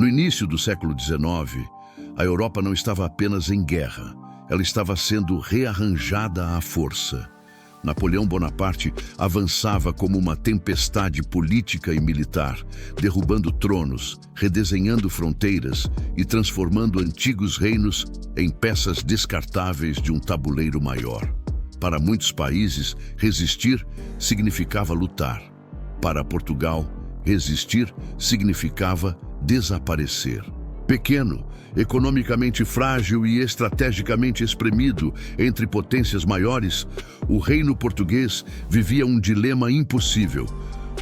No início do século XIX, a Europa não estava apenas em guerra, ela estava sendo rearranjada à força. Napoleão Bonaparte avançava como uma tempestade política e militar, derrubando tronos, redesenhando fronteiras e transformando antigos reinos em peças descartáveis de um tabuleiro maior. Para muitos países, resistir significava lutar. Para Portugal, resistir significava desaparecer. Pequeno, economicamente frágil e estrategicamente espremido entre potências maiores, o reino português vivia um dilema impossível: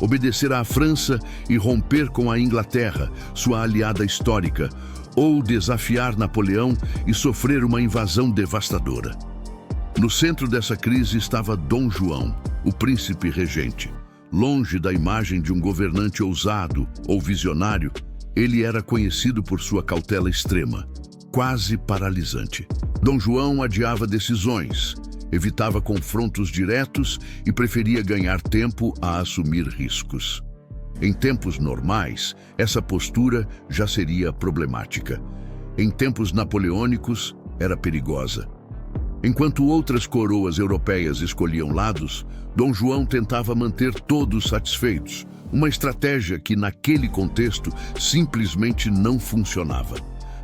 obedecer à França e romper com a Inglaterra, sua aliada histórica, ou desafiar Napoleão e sofrer uma invasão devastadora. No centro dessa crise estava Dom João, o príncipe regente. Longe da imagem de um governante ousado ou visionário, ele era conhecido por sua cautela extrema, quase paralisante. Dom João adiava decisões, evitava confrontos diretos e preferia ganhar tempo a assumir riscos. Em tempos normais, essa postura já seria problemática. Em tempos napoleônicos, era perigosa. Enquanto outras coroas europeias escolhiam lados, Dom João tentava manter todos satisfeitos, uma estratégia que, naquele contexto, simplesmente não funcionava.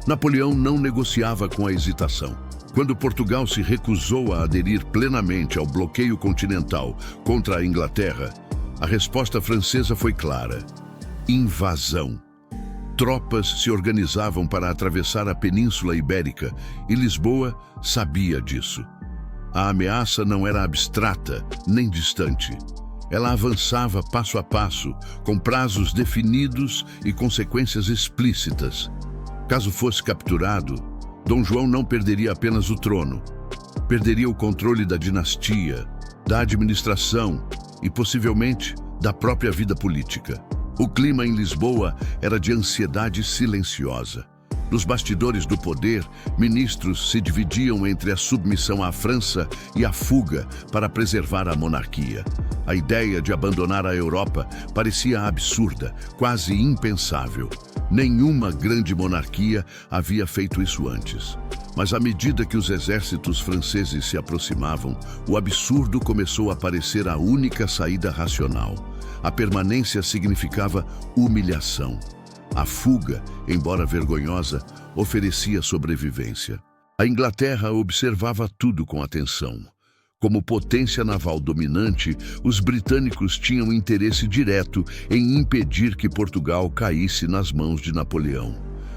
Napoleão não negociava com a hesitação. Quando Portugal se recusou a aderir plenamente ao bloqueio continental contra a Inglaterra, a resposta francesa foi clara: invasão. Tropas se organizavam para atravessar a Península Ibérica e Lisboa sabia disso. A ameaça não era abstrata nem distante. Ela avançava passo a passo, com prazos definidos e consequências explícitas. Caso fosse capturado, Dom João não perderia apenas o trono. Perderia o controle da dinastia, da administração e, possivelmente, da própria vida política. O clima em Lisboa era de ansiedade silenciosa. Nos bastidores do poder, ministros se dividiam entre a submissão à França e a fuga para preservar a monarquia. A ideia de abandonar a Europa parecia absurda, quase impensável. Nenhuma grande monarquia havia feito isso antes. Mas à medida que os exércitos franceses se aproximavam, o absurdo começou a parecer a única saída racional. A permanência significava humilhação. A fuga, embora vergonhosa, oferecia sobrevivência. A Inglaterra observava tudo com atenção. Como potência naval dominante, os britânicos tinham interesse direto em impedir que Portugal caísse nas mãos de Napoleão.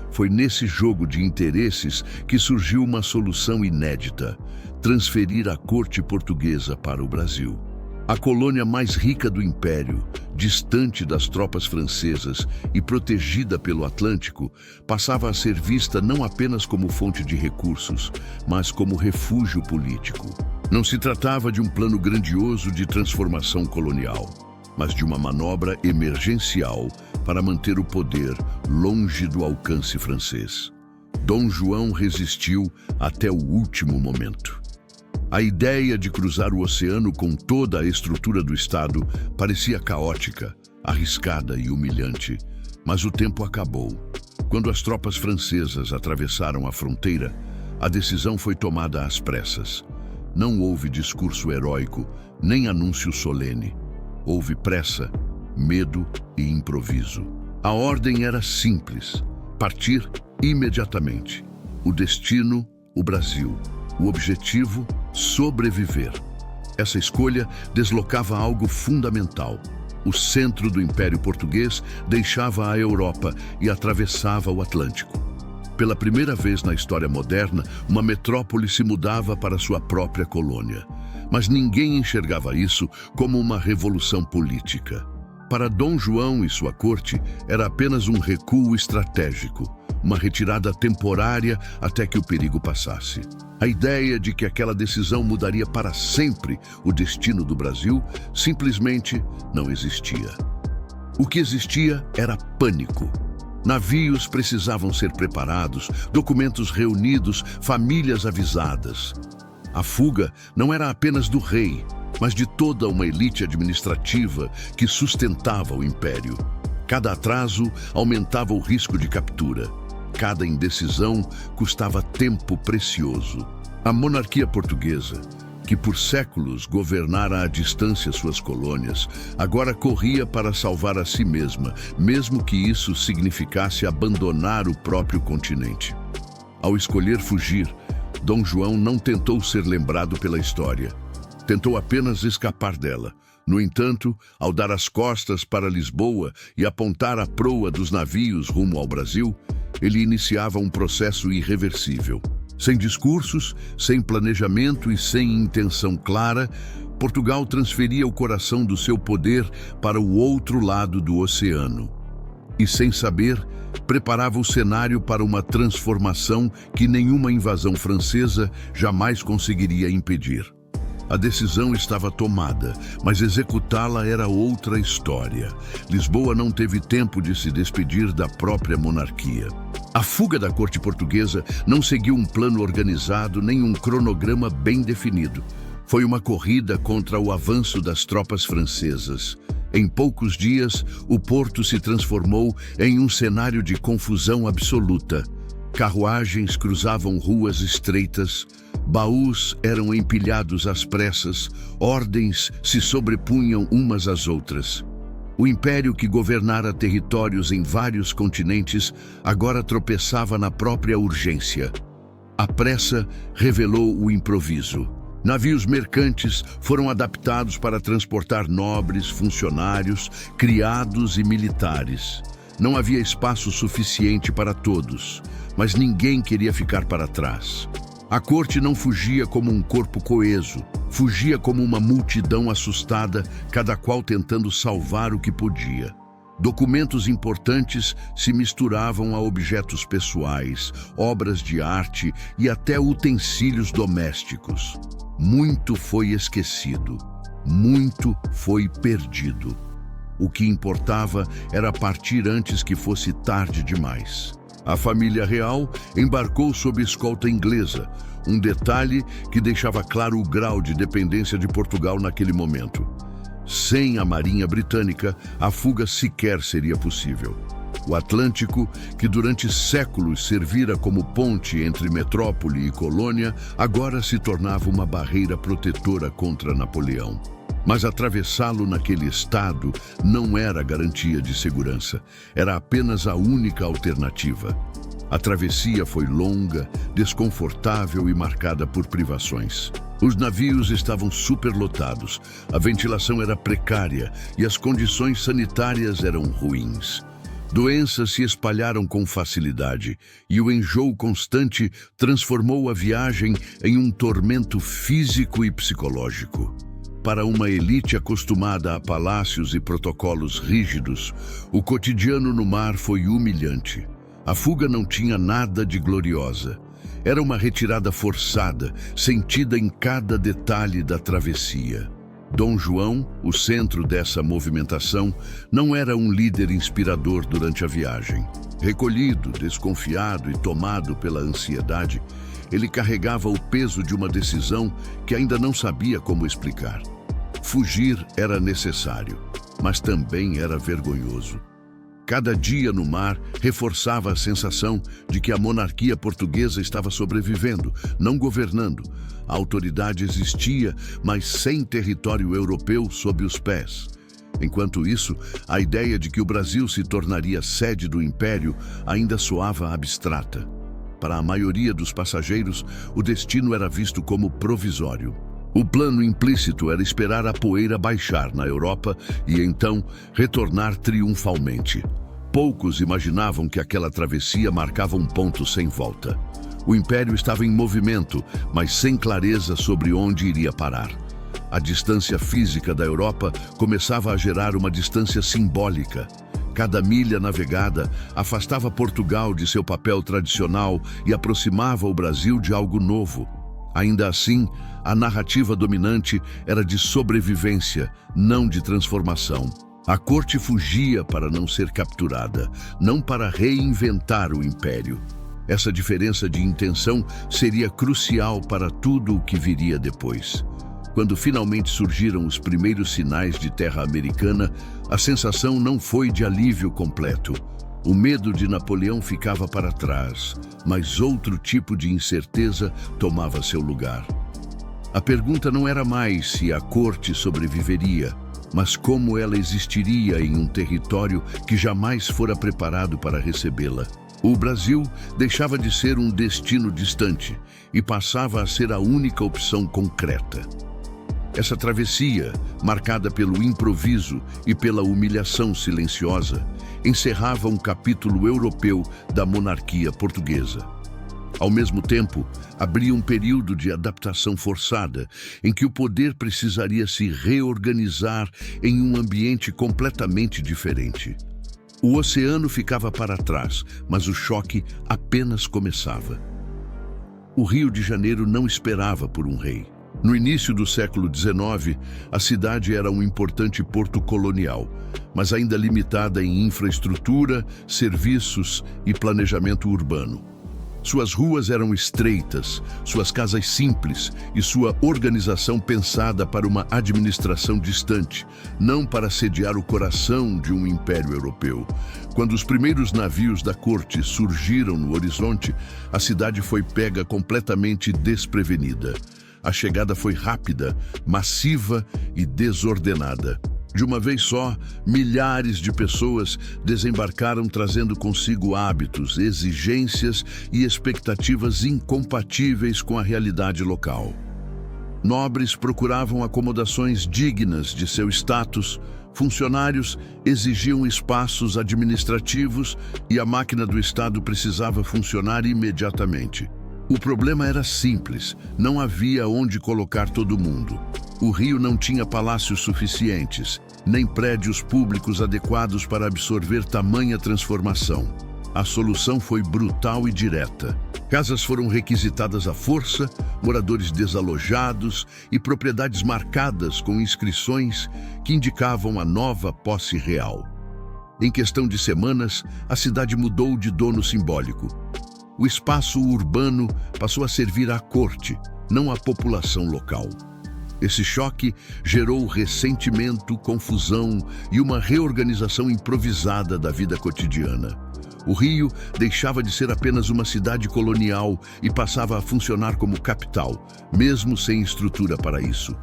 Foi nesse jogo de interesses que surgiu uma solução inédita: transferir a corte portuguesa para o Brasil. A colônia mais rica do Império, distante das tropas francesas e protegida pelo Atlântico, passava a ser vista não apenas como fonte de recursos, mas como refúgio político. Não se tratava de um plano grandioso de transformação colonial, mas de uma manobra emergencial para manter o poder longe do alcance francês. Dom João resistiu até o último momento. A ideia de cruzar o oceano com toda a estrutura do Estado parecia caótica, arriscada e humilhante, mas o tempo acabou. Quando as tropas francesas atravessaram a fronteira, a decisão foi tomada às pressas. Não houve discurso heróico, nem anúncio solene. Houve pressa, medo e improviso. A ordem era simples: partir imediatamente. O destino, o Brasil. O objetivo, sobreviver. Essa escolha deslocava algo fundamental. O centro do Império Português deixava a Europa e atravessava o Atlântico. Pela primeira vez na história moderna, uma metrópole se mudava para sua própria colônia. Mas ninguém enxergava isso como uma revolução política. Para Dom João e sua corte, era apenas um recuo estratégico, uma retirada temporária até que o perigo passasse. A ideia de que aquela decisão mudaria para sempre o destino do Brasil simplesmente não existia. O que existia era pânico. Navios precisavam ser preparados, documentos reunidos, famílias avisadas. A fuga não era apenas do rei, mas de toda uma elite administrativa que sustentava o império. Cada atraso aumentava o risco de captura. Cada indecisão custava tempo precioso. A monarquia portuguesa, que por séculos governara à distância suas colônias, agora corria para salvar a si mesma, mesmo que isso significasse abandonar o próprio continente. Ao escolher fugir, Dom João não tentou ser lembrado pela história. Tentou apenas escapar dela. No entanto, ao dar as costas para Lisboa e apontar a proa dos navios rumo ao Brasil, ele iniciava um processo irreversível. Sem discursos, sem planejamento e sem intenção clara, Portugal transferia o coração do seu poder para o outro lado do oceano. E sem saber, preparava o cenário para uma transformação que nenhuma invasão francesa jamais conseguiria impedir. A decisão estava tomada, mas executá-la era outra história. Lisboa não teve tempo de se despedir da própria monarquia. A fuga da corte portuguesa não seguiu um plano organizado nem um cronograma bem definido. Foi uma corrida contra o avanço das tropas francesas. Em poucos dias, o porto se transformou em um cenário de confusão absoluta. Carruagens cruzavam ruas estreitas, baús eram empilhados às pressas, ordens se sobrepunham umas às outras. O império que governara territórios em vários continentes agora tropeçava na própria urgência. A pressa revelou o improviso. Navios mercantes foram adaptados para transportar nobres, funcionários, criados e militares. Não havia espaço suficiente para todos, mas ninguém queria ficar para trás. A corte não fugia como um corpo coeso, fugia como uma multidão assustada, cada qual tentando salvar o que podia. Documentos importantes se misturavam a objetos pessoais, obras de arte e até utensílios domésticos. Muito foi esquecido, muito foi perdido. O que importava era partir antes que fosse tarde demais. A família real embarcou sob escolta inglesa, um detalhe que deixava claro o grau de dependência de Portugal naquele momento. Sem a Marinha Britânica, a fuga sequer seria possível. O Atlântico, que durante séculos servira como ponte entre metrópole e colônia, agora se tornava uma barreira protetora contra Napoleão. Mas atravessá-lo naquele estado não era garantia de segurança, era apenas a única alternativa. A travessia foi longa, desconfortável e marcada por privações. Os navios estavam superlotados, a ventilação era precária e as condições sanitárias eram ruins. Doenças se espalharam com facilidade e o enjoo constante transformou a viagem em um tormento físico e psicológico. Para uma elite acostumada a palácios e protocolos rígidos, o cotidiano no mar foi humilhante. A fuga não tinha nada de gloriosa. Era uma retirada forçada, sentida em cada detalhe da travessia. Dom João, o centro dessa movimentação, não era um líder inspirador durante a viagem. Recolhido, desconfiado e tomado pela ansiedade, ele carregava o peso de uma decisão que ainda não sabia como explicar. Fugir era necessário, mas também era vergonhoso. Cada dia no mar reforçava a sensação de que a monarquia portuguesa estava sobrevivendo, não governando. A autoridade existia, mas sem território europeu sob os pés. Enquanto isso, a ideia de que o Brasil se tornaria sede do império ainda soava abstrata. Para a maioria dos passageiros, o destino era visto como provisório. O plano implícito era esperar a poeira baixar na Europa e então retornar triunfalmente. Poucos imaginavam que aquela travessia marcava um ponto sem volta. O império estava em movimento, mas sem clareza sobre onde iria parar. A distância física da Europa começava a gerar uma distância simbólica. Cada milha navegada afastava Portugal de seu papel tradicional e aproximava o Brasil de algo novo. Ainda assim, a narrativa dominante era de sobrevivência, não de transformação. A corte fugia para não ser capturada, não para reinventar o império. Essa diferença de intenção seria crucial para tudo o que viria depois. Quando finalmente surgiram os primeiros sinais de terra americana, a sensação não foi de alívio completo. O medo de Napoleão ficava para trás, mas outro tipo de incerteza tomava seu lugar. A pergunta não era mais se a corte sobreviveria, mas como ela existiria em um território que jamais fora preparado para recebê-la. O Brasil deixava de ser um destino distante e passava a ser a única opção concreta. Essa travessia, marcada pelo improviso e pela humilhação silenciosa, encerrava um capítulo europeu da monarquia portuguesa. Ao mesmo tempo, abria um período de adaptação forçada, em que o poder precisaria se reorganizar em um ambiente completamente diferente. O oceano ficava para trás, mas o choque apenas começava. O Rio de Janeiro não esperava por um rei. No início do século XIX, a cidade era um importante porto colonial, mas ainda limitada em infraestrutura, serviços e planejamento urbano. Suas ruas eram estreitas, suas casas simples e sua organização pensada para uma administração distante, não para sediar o coração de um império europeu. Quando os primeiros navios da corte surgiram no horizonte, a cidade foi pega completamente desprevenida. A chegada foi rápida, massiva e desordenada. De uma vez só, milhares de pessoas desembarcaram trazendo consigo hábitos, exigências e expectativas incompatíveis com a realidade local. Nobres procuravam acomodações dignas de seu status, funcionários exigiam espaços administrativos e a máquina do Estado precisava funcionar imediatamente. O problema era simples, não havia onde colocar todo mundo. O Rio não tinha palácios suficientes, nem prédios públicos adequados para absorver tamanha transformação. A solução foi brutal e direta. Casas foram requisitadas à força, moradores desalojados e propriedades marcadas com inscrições que indicavam a nova posse real. Em questão de semanas, a cidade mudou de dono simbólico. O espaço urbano passou a servir à corte, não à população local. Esse choque gerou ressentimento, confusão e uma reorganização improvisada da vida cotidiana. O Rio deixava de ser apenas uma cidade colonial e passava a funcionar como capital, mesmo sem estrutura para isso.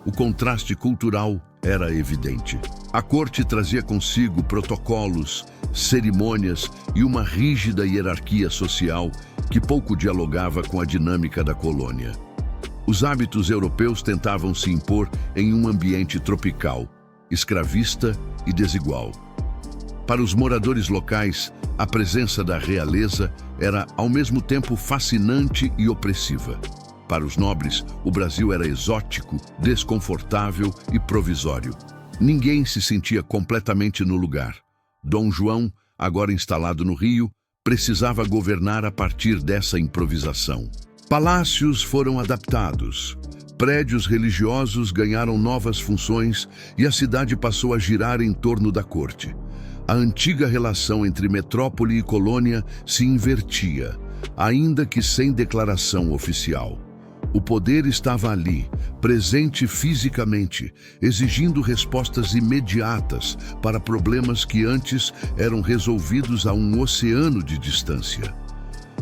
O contraste cultural era evidente. A corte trazia consigo protocolos, cerimônias e uma rígida hierarquia social que pouco dialogava com a dinâmica da colônia. Os hábitos europeus tentavam se impor em um ambiente tropical, escravista e desigual. Para os moradores locais, a presença da realeza era ao mesmo tempo fascinante e opressiva. Para os nobres, o Brasil era exótico, desconfortável e provisório. Ninguém se sentia completamente no lugar. Dom João, agora instalado no Rio, precisava governar a partir dessa improvisação. Palácios foram adaptados, prédios religiosos ganharam novas funções e a cidade passou a girar em torno da corte. A antiga relação entre metrópole e colônia se invertia, ainda que sem declaração oficial. O poder estava ali, presente fisicamente, exigindo respostas imediatas para problemas que antes eram resolvidos a um oceano de distância.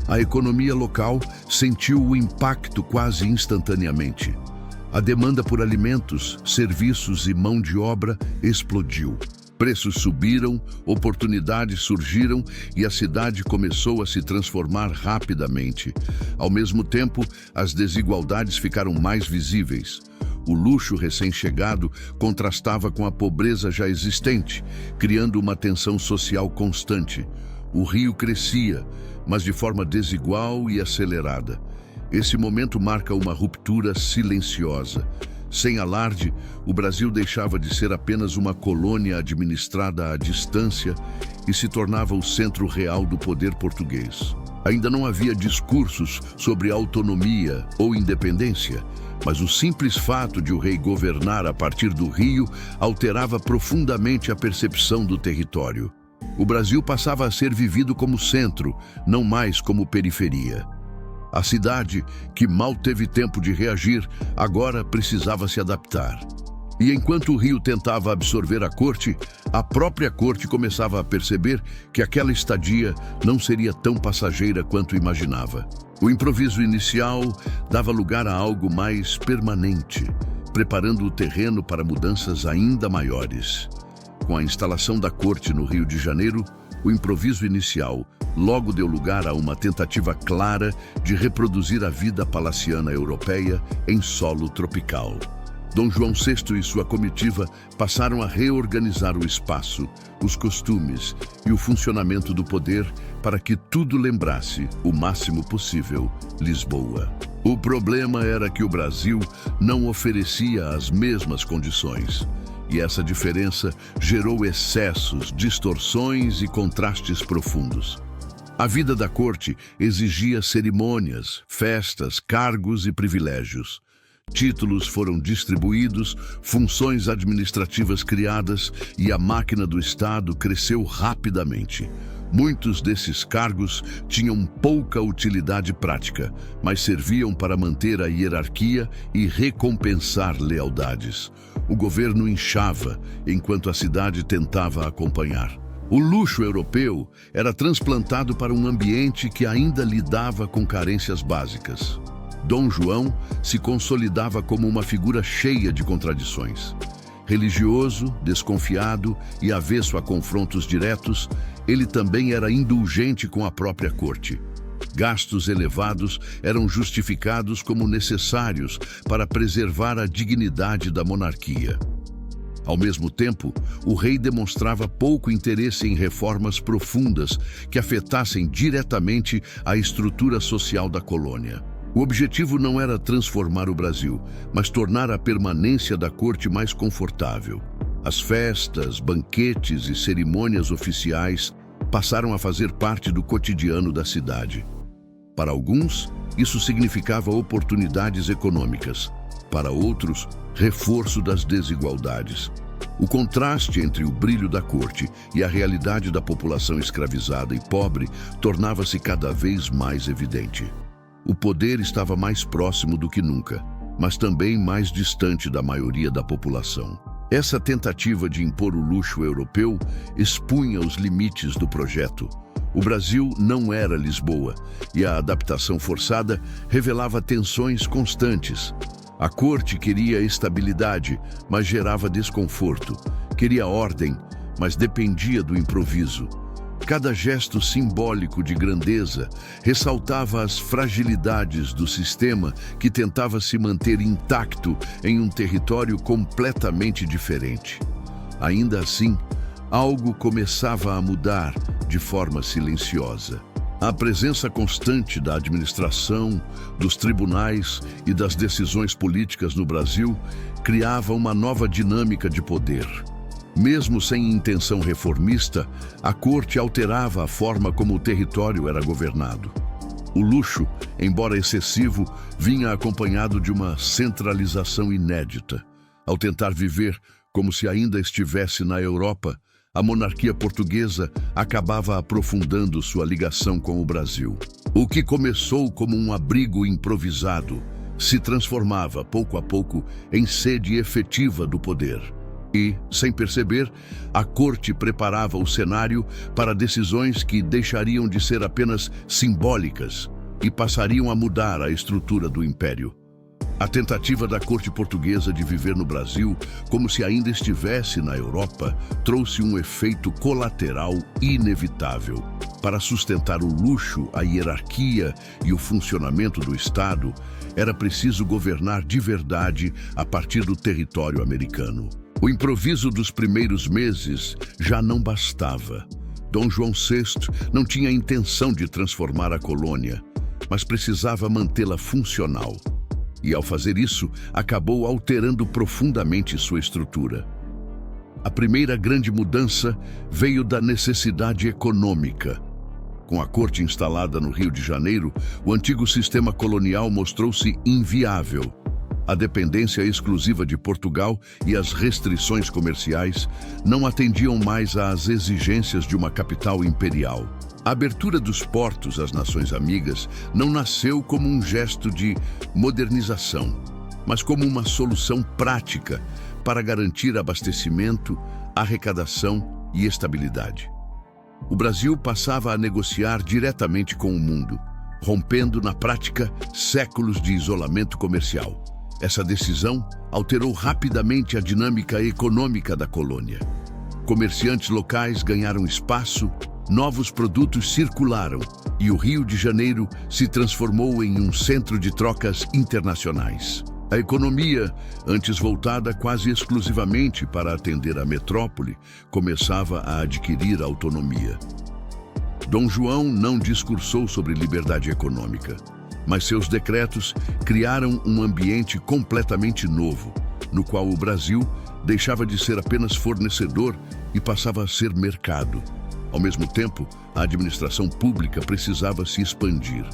A economia local sentiu o impacto quase instantaneamente. A demanda por alimentos, serviços e mão de obra explodiu. Preços subiram, oportunidades surgiram e a cidade começou a se transformar rapidamente. Ao mesmo tempo, as desigualdades ficaram mais visíveis. O luxo recém-chegado contrastava com a pobreza já existente, criando uma tensão social constante. O Rio crescia, mas de forma desigual e acelerada. Esse momento marca uma ruptura silenciosa. Sem alarde, o Brasil deixava de ser apenas uma colônia administrada à distância e se tornava o centro real do poder português. Ainda não havia discursos sobre autonomia ou independência, mas o simples fato de o rei governar a partir do Rio alterava profundamente a percepção do território. O Brasil passava a ser vivido como centro, não mais como periferia. A cidade, que mal teve tempo de reagir, agora precisava se adaptar. E enquanto o Rio tentava absorver a corte, a própria corte começava a perceber que aquela estadia não seria tão passageira quanto imaginava. O improviso inicial dava lugar a algo mais permanente, preparando o terreno para mudanças ainda maiores. Com a instalação da corte no Rio de Janeiro, o improviso inicial logo deu lugar a uma tentativa clara de reproduzir a vida palaciana europeia em solo tropical. Dom João VI e sua comitiva passaram a reorganizar o espaço, os costumes e o funcionamento do poder para que tudo lembrasse, o máximo possível, Lisboa. O problema era que o Brasil não oferecia as mesmas condições. E essa diferença gerou excessos, distorções e contrastes profundos. A vida da corte exigia cerimônias, festas, cargos e privilégios. Títulos foram distribuídos, funções administrativas criadas e a máquina do Estado cresceu rapidamente. Muitos desses cargos tinham pouca utilidade prática, mas serviam para manter a hierarquia e recompensar lealdades. O governo inchava, enquanto a cidade tentava acompanhar. O luxo europeu era transplantado para um ambiente que ainda lidava com carências básicas. Dom João se consolidava como uma figura cheia de contradições. Religioso, desconfiado e avesso a confrontos diretos, ele também era indulgente com a própria corte. Gastos elevados eram justificados como necessários para preservar a dignidade da monarquia. Ao mesmo tempo, o rei demonstrava pouco interesse em reformas profundas que afetassem diretamente a estrutura social da colônia. O objetivo não era transformar o Brasil, mas tornar a permanência da corte mais confortável. As festas, banquetes e cerimônias oficiais passaram a fazer parte do cotidiano da cidade. Para alguns, isso significava oportunidades econômicas. Para outros, reforço das desigualdades. O contraste entre o brilho da corte e a realidade da população escravizada e pobre tornava-se cada vez mais evidente. O poder estava mais próximo do que nunca, mas também mais distante da maioria da população. Essa tentativa de impor o luxo europeu expunha os limites do projeto. O Brasil não era Lisboa, e a adaptação forçada revelava tensões constantes. A corte queria estabilidade, mas gerava desconforto. Queria ordem, mas dependia do improviso. Cada gesto simbólico de grandeza ressaltava as fragilidades do sistema que tentava se manter intacto em um território completamente diferente. Ainda assim, algo começava a mudar de forma silenciosa. A presença constante da administração, dos tribunais e das decisões políticas no Brasil criava uma nova dinâmica de poder. Mesmo sem intenção reformista, a corte alterava a forma como o território era governado. O luxo, embora excessivo, vinha acompanhado de uma centralização inédita. Ao tentar viver como se ainda estivesse na Europa, a monarquia portuguesa acabava aprofundando sua ligação com o Brasil. O que começou como um abrigo improvisado se transformava, pouco a pouco, em sede efetiva do poder. E, sem perceber, a corte preparava o cenário para decisões que deixariam de ser apenas simbólicas e passariam a mudar a estrutura do império. A tentativa da corte portuguesa de viver no Brasil como se ainda estivesse na Europa trouxe um efeito colateral inevitável. Para sustentar o luxo, a hierarquia e o funcionamento do Estado, era preciso governar de verdade a partir do território americano. O improviso dos primeiros meses já não bastava. Dom João VI não tinha intenção de transformar a colônia, mas precisava mantê-la funcional. E, ao fazer isso, acabou alterando profundamente sua estrutura. A primeira grande mudança veio da necessidade econômica. Com a corte instalada no Rio de Janeiro, o antigo sistema colonial mostrou-se inviável. A dependência exclusiva de Portugal e as restrições comerciais não atendiam mais às exigências de uma capital imperial. A abertura dos portos às nações amigas não nasceu como um gesto de modernização, mas como uma solução prática para garantir abastecimento, arrecadação e estabilidade. O Brasil passava a negociar diretamente com o mundo, rompendo na prática séculos de isolamento comercial. Essa decisão alterou rapidamente a dinâmica econômica da colônia. Comerciantes locais ganharam espaço, novos produtos circularam e o Rio de Janeiro se transformou em um centro de trocas internacionais. A economia, antes voltada quase exclusivamente para atender a metrópole, começava a adquirir autonomia. Dom João não discursou sobre liberdade econômica, mas seus decretos criaram um ambiente completamente novo, no qual o Brasil deixava de ser apenas fornecedor e passava a ser mercado. Ao mesmo tempo, a administração pública precisava se expandir.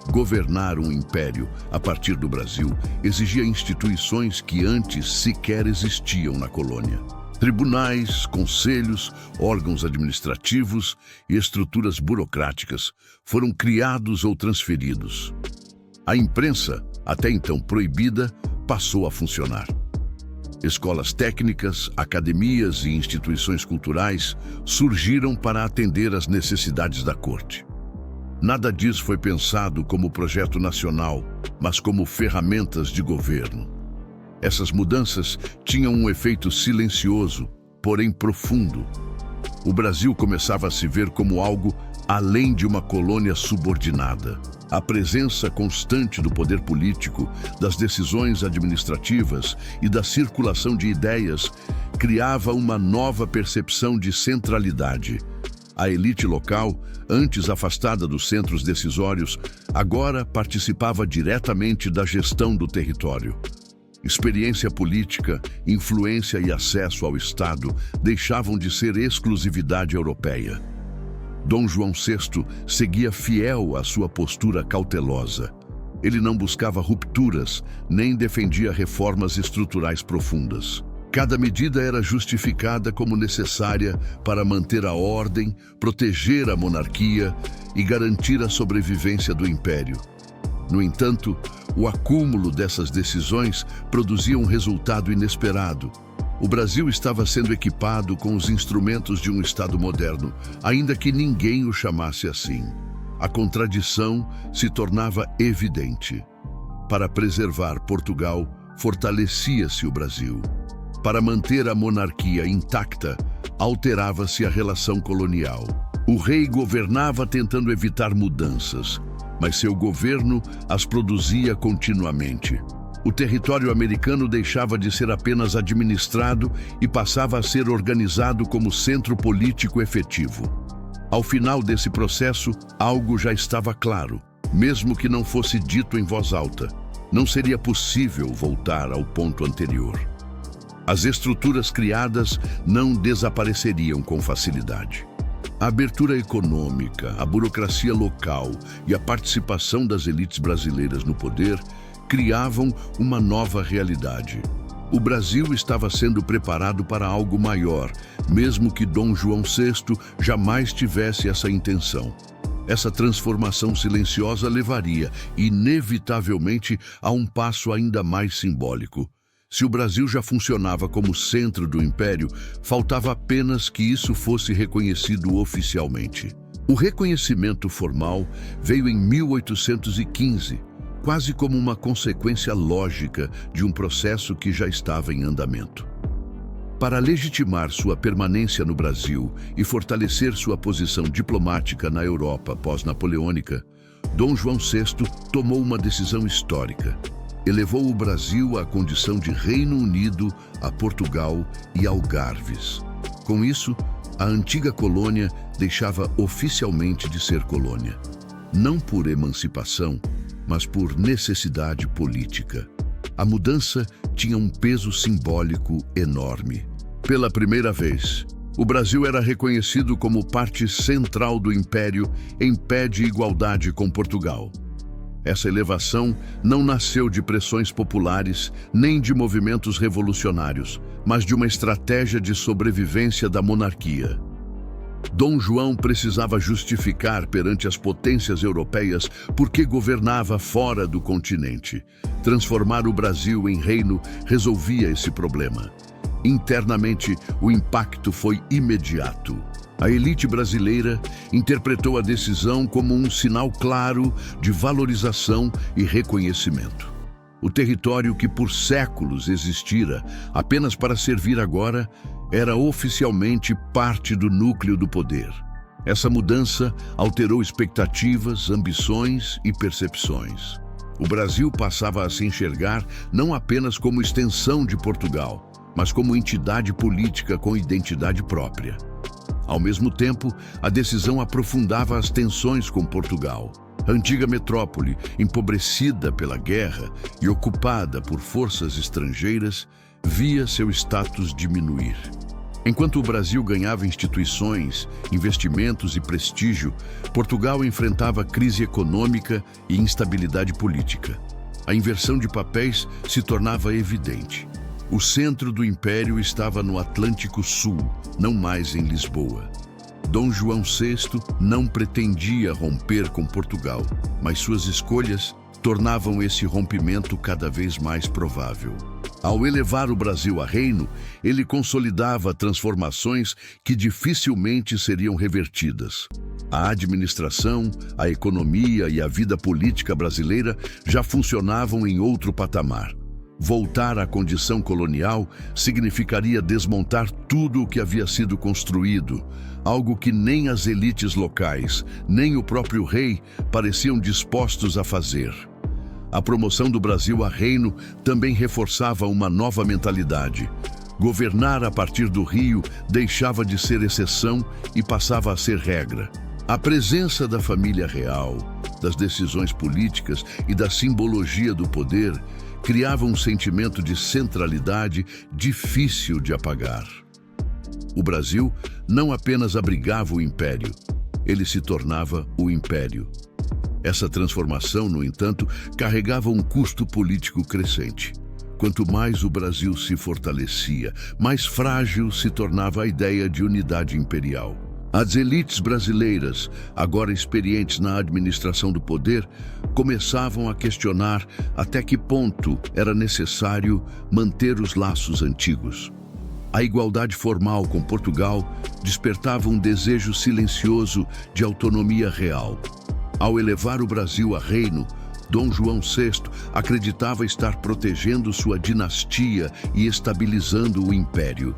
Governar um império a partir do Brasil exigia instituições que antes sequer existiam na colônia. Tribunais, conselhos, órgãos administrativos e estruturas burocráticas foram criados ou transferidos. A imprensa, até então proibida, passou a funcionar. Escolas técnicas, academias e instituições culturais surgiram para atender às necessidades da corte. Nada disso foi pensado como projeto nacional, mas como ferramentas de governo. Essas mudanças tinham um efeito silencioso, porém profundo. O Brasil começava a se ver como algo além de uma colônia subordinada. A presença constante do poder político, das decisões administrativas e da circulação de ideias criava uma nova percepção de centralidade. A elite local, antes afastada dos centros decisórios, agora participava diretamente da gestão do território. Experiência política, influência e acesso ao Estado deixavam de ser exclusividade europeia. Dom João VI seguia fiel à sua postura cautelosa. Ele não buscava rupturas, nem defendia reformas estruturais profundas. Cada medida era justificada como necessária para manter a ordem, proteger a monarquia e garantir a sobrevivência do império. No entanto, o acúmulo dessas decisões produzia um resultado inesperado. O Brasil estava sendo equipado com os instrumentos de um Estado moderno, ainda que ninguém o chamasse assim. A contradição se tornava evidente. Para preservar Portugal, fortalecia-se o Brasil. Para manter a monarquia intacta, alterava-se a relação colonial. O rei governava tentando evitar mudanças, mas seu governo as produzia continuamente. O território americano deixava de ser apenas administrado e passava a ser organizado como centro político efetivo. Ao final desse processo, algo já estava claro, mesmo que não fosse dito em voz alta. Não seria possível voltar ao ponto anterior. As estruturas criadas não desapareceriam com facilidade. A abertura econômica, a burocracia local e a participação das elites brasileiras no poder criavam uma nova realidade. O Brasil estava sendo preparado para algo maior, mesmo que Dom João VI jamais tivesse essa intenção. Essa transformação silenciosa levaria, inevitavelmente, a um passo ainda mais simbólico. Se o Brasil já funcionava como centro do império, faltava apenas que isso fosse reconhecido oficialmente. O reconhecimento formal veio em 1815, quase como uma consequência lógica de um processo que já estava em andamento. Para legitimar sua permanência no Brasil e fortalecer sua posição diplomática na Europa pós-napoleônica, Dom João VI tomou uma decisão histórica. Elevou o Brasil à condição de Reino Unido, a Portugal e Algarves. Com isso, a antiga colônia deixava oficialmente de ser colônia. Não por emancipação, mas por necessidade política. A mudança tinha um peso simbólico enorme. Pela primeira vez, o Brasil era reconhecido como parte central do império em pé de igualdade com Portugal. Essa elevação não nasceu de pressões populares nem de movimentos revolucionários, mas de uma estratégia de sobrevivência da monarquia. Dom João precisava justificar perante as potências europeias por que governava fora do continente. Transformar o Brasil em reino resolvia esse problema. Internamente, o impacto foi imediato. A elite brasileira interpretou a decisão como um sinal claro de valorização e reconhecimento. O território que por séculos existira apenas para servir agora era oficialmente parte do núcleo do poder. Essa mudança alterou expectativas, ambições e percepções. O Brasil passava a se enxergar não apenas como extensão de Portugal, mas como entidade política com identidade própria. Ao mesmo tempo, a decisão aprofundava as tensões com Portugal. A antiga metrópole, empobrecida pela guerra e ocupada por forças estrangeiras, via seu status diminuir. Enquanto o Brasil ganhava instituições, investimentos e prestígio, Portugal enfrentava crise econômica e instabilidade política. A inversão de papéis se tornava evidente. O centro do império estava no Atlântico Sul, não mais em Lisboa. Dom João VI não pretendia romper com Portugal, mas suas escolhas tornavam esse rompimento cada vez mais provável. Ao elevar o Brasil a reino, ele consolidava transformações que dificilmente seriam revertidas. A administração, a economia e a vida política brasileira já funcionavam em outro patamar. Voltar à condição colonial significaria desmontar tudo o que havia sido construído, algo que nem as elites locais, nem o próprio rei pareciam dispostos a fazer. A promoção do Brasil a reino também reforçava uma nova mentalidade. Governar a partir do Rio deixava de ser exceção e passava a ser regra. A presença da família real, das decisões políticas e da simbologia do poder criava um sentimento de centralidade difícil de apagar. O Brasil não apenas abrigava o império, ele se tornava o império. Essa transformação, no entanto, carregava um custo político crescente. Quanto mais o Brasil se fortalecia, mais frágil se tornava a ideia de unidade imperial. As elites brasileiras, agora experientes na administração do poder, começavam a questionar até que ponto era necessário manter os laços antigos. A igualdade formal com Portugal despertava um desejo silencioso de autonomia real. Ao elevar o Brasil a reino, Dom João VI acreditava estar protegendo sua dinastia e estabilizando o império.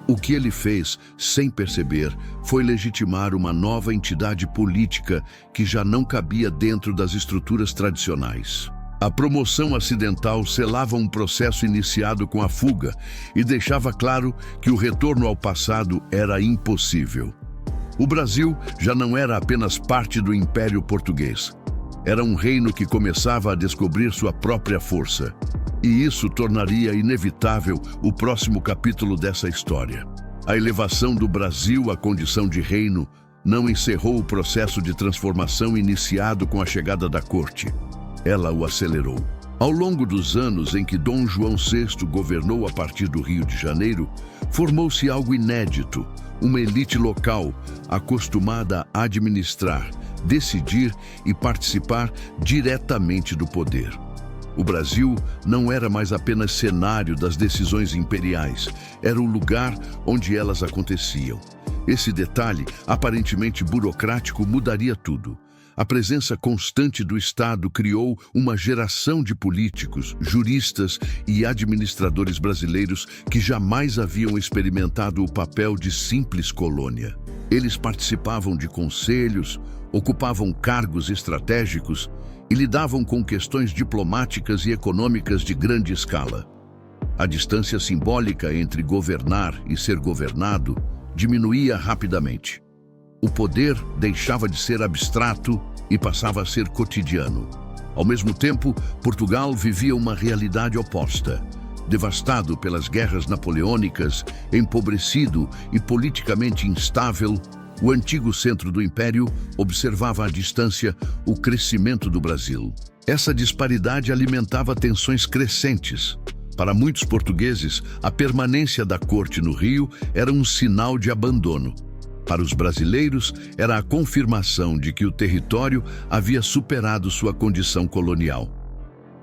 O que ele fez, sem perceber, foi legitimar uma nova entidade política que já não cabia dentro das estruturas tradicionais. A promoção acidental selava um processo iniciado com a fuga e deixava claro que o retorno ao passado era impossível. O Brasil já não era apenas parte do Império Português. Era um reino que começava a descobrir sua própria força. E isso tornaria inevitável o próximo capítulo dessa história. A elevação do Brasil à condição de reino não encerrou o processo de transformação iniciado com a chegada da corte. Ela o acelerou. Ao longo dos anos em que Dom João VI governou a partir do Rio de Janeiro, formou-se algo inédito, uma elite local acostumada a administrar, decidir e participar diretamente do poder. O Brasil não era mais apenas cenário das decisões imperiais, era o lugar onde elas aconteciam. Esse detalhe, aparentemente burocrático, mudaria tudo. A presença constante do Estado criou uma geração de políticos, juristas e administradores brasileiros que jamais haviam experimentado o papel de simples colônia. Eles participavam de conselhos, ocupavam cargos estratégicos e lidavam com questões diplomáticas e econômicas de grande escala. A distância simbólica entre governar e ser governado diminuía rapidamente. O poder deixava de ser abstrato e passava a ser cotidiano. Ao mesmo tempo, Portugal vivia uma realidade oposta. Devastado pelas guerras napoleônicas, empobrecido e politicamente instável, o antigo centro do império observava à distância o crescimento do Brasil. Essa disparidade alimentava tensões crescentes. Para muitos portugueses, a permanência da corte no Rio era um sinal de abandono. Para os brasileiros, era a confirmação de que o território havia superado sua condição colonial.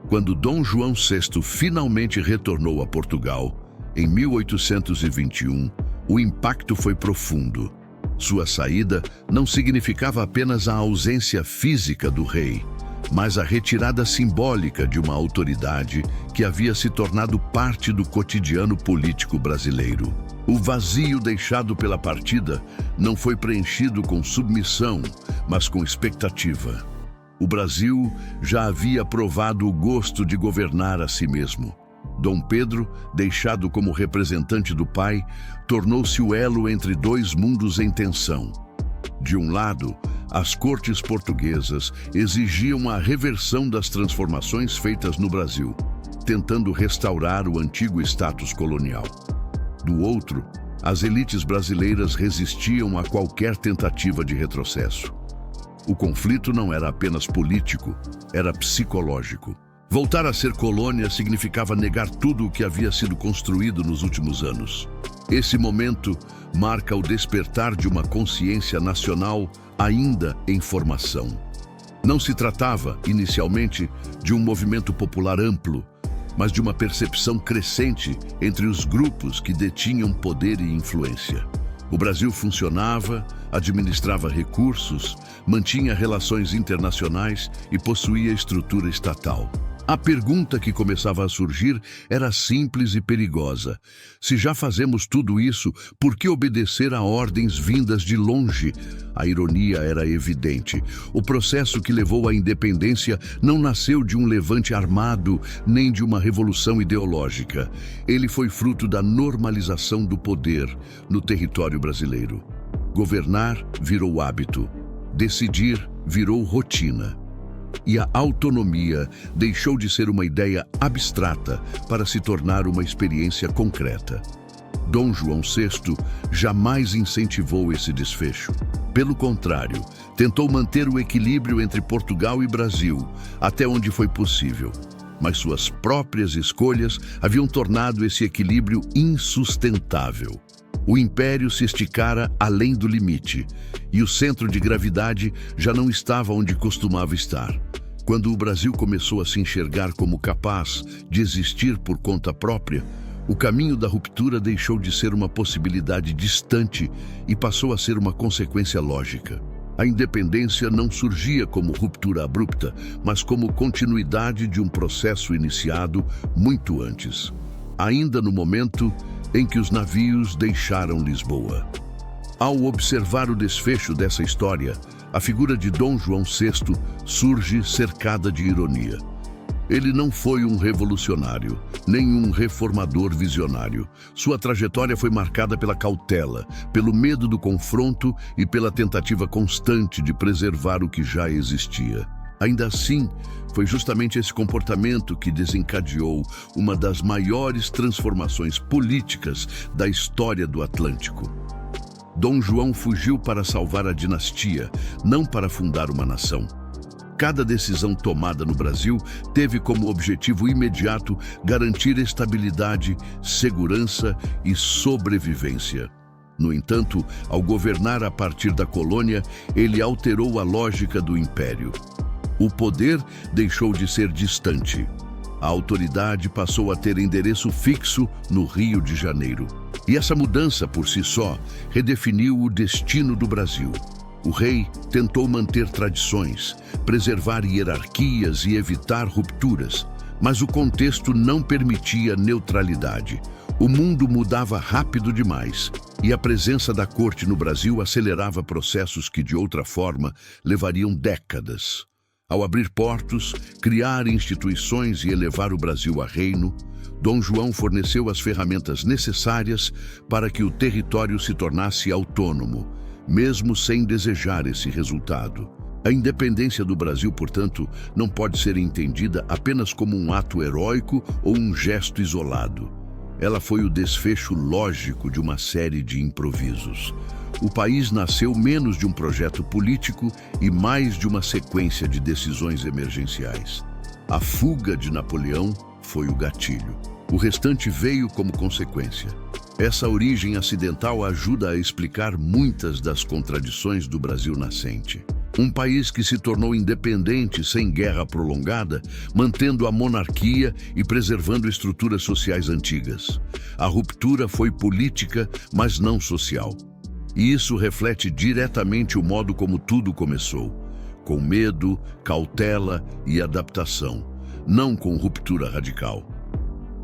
Quando Dom João VI finalmente retornou a Portugal, em 1821, o impacto foi profundo. Sua saída não significava apenas a ausência física do rei, mas a retirada simbólica de uma autoridade que havia se tornado parte do cotidiano político brasileiro. O vazio deixado pela partida não foi preenchido com submissão, mas com expectativa. O Brasil já havia provado o gosto de governar a si mesmo. Dom Pedro, deixado como representante do pai, tornou-se o elo entre dois mundos em tensão. De um lado, as cortes portuguesas exigiam a reversão das transformações feitas no Brasil, tentando restaurar o antigo status colonial. Do outro, as elites brasileiras resistiam a qualquer tentativa de retrocesso. O conflito não era apenas político, era psicológico. Voltar a ser colônia significava negar tudo o que havia sido construído nos últimos anos. Esse momento marca o despertar de uma consciência nacional ainda em formação. Não se tratava, inicialmente, de um movimento popular amplo, mas de uma percepção crescente entre os grupos que detinham poder e influência. O Brasil funcionava, administrava recursos, mantinha relações internacionais e possuía estrutura estatal. A pergunta que começava a surgir era simples e perigosa. Se já fazemos tudo isso, por que obedecer a ordens vindas de longe? A ironia era evidente. O processo que levou à independência não nasceu de um levante armado, nem de uma revolução ideológica. Ele foi fruto da normalização do poder no território brasileiro. Governar virou hábito. Decidir virou rotina. E a autonomia deixou de ser uma ideia abstrata para se tornar uma experiência concreta. Dom João VI jamais incentivou esse desfecho. Pelo contrário, tentou manter o equilíbrio entre Portugal e Brasil, até onde foi possível. Mas suas próprias escolhas haviam tornado esse equilíbrio insustentável. O império se esticara além do limite, e o centro de gravidade já não estava onde costumava estar. Quando o Brasil começou a se enxergar como capaz de existir por conta própria, o caminho da ruptura deixou de ser uma possibilidade distante e passou a ser uma consequência lógica. A independência não surgia como ruptura abrupta, mas como continuidade de um processo iniciado muito antes, ainda no momento em que os navios deixaram Lisboa. Ao observar o desfecho dessa história, a figura de Dom João VI surge cercada de ironia. Ele não foi um revolucionário, nem um reformador visionário. Sua trajetória foi marcada pela cautela, pelo medo do confronto e pela tentativa constante de preservar o que já existia. Ainda assim, foi justamente esse comportamento que desencadeou uma das maiores transformações políticas da história do Atlântico. Dom João fugiu para salvar a dinastia, não para fundar uma nação. Cada decisão tomada no Brasil teve como objetivo imediato garantir estabilidade, segurança e sobrevivência. No entanto, ao governar a partir da colônia, ele alterou a lógica do império. O poder deixou de ser distante. A autoridade passou a ter endereço fixo no Rio de Janeiro. E essa mudança, por si só, redefiniu o destino do Brasil. O rei tentou manter tradições, preservar hierarquias e evitar rupturas, mas o contexto não permitia neutralidade. O mundo mudava rápido demais, e a presença da corte no Brasil acelerava processos que, de outra forma, levariam décadas. Ao abrir portos, criar instituições e elevar o Brasil a reino, Dom João forneceu as ferramentas necessárias para que o território se tornasse autônomo, mesmo sem desejar esse resultado. A independência do Brasil, portanto, não pode ser entendida apenas como um ato heróico ou um gesto isolado. Ela foi o desfecho lógico de uma série de improvisos. O país nasceu menos de um projeto político e mais de uma sequência de decisões emergenciais. A fuga de Napoleão foi o gatilho. O restante veio como consequência. Essa origem acidental ajuda a explicar muitas das contradições do Brasil nascente. Um país que se tornou independente sem guerra prolongada, mantendo a monarquia e preservando estruturas sociais antigas. A ruptura foi política, mas não social. E isso reflete diretamente o modo como tudo começou, com medo, cautela e adaptação, não com ruptura radical.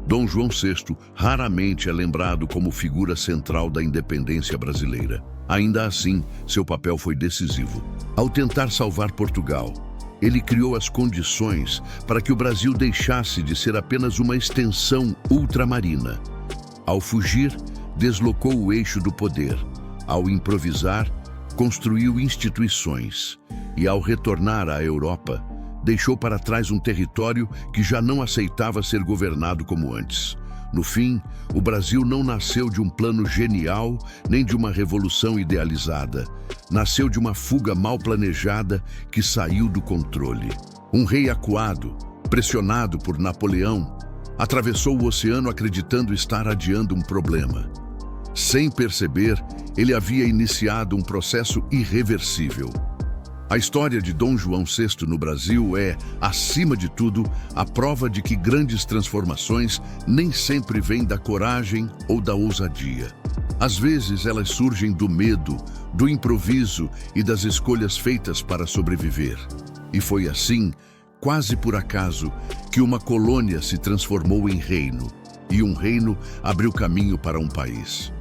Dom João VI raramente é lembrado como figura central da independência brasileira. Ainda assim, seu papel foi decisivo. Ao tentar salvar Portugal, ele criou as condições para que o Brasil deixasse de ser apenas uma extensão ultramarina. Ao fugir, deslocou o eixo do poder. Ao improvisar, construiu instituições. E ao retornar à Europa, deixou para trás um território que já não aceitava ser governado como antes. No fim, o Brasil não nasceu de um plano genial nem de uma revolução idealizada. Nasceu de uma fuga mal planejada que saiu do controle. Um rei acuado, pressionado por Napoleão, atravessou o oceano acreditando estar adiando um problema. Sem perceber, ele havia iniciado um processo irreversível. A história de Dom João VI no Brasil é, acima de tudo, a prova de que grandes transformações nem sempre vêm da coragem ou da ousadia. Às vezes elas surgem do medo, do improviso e das escolhas feitas para sobreviver. E foi assim, quase por acaso, que uma colônia se transformou em reino, e um reino abriu caminho para um país.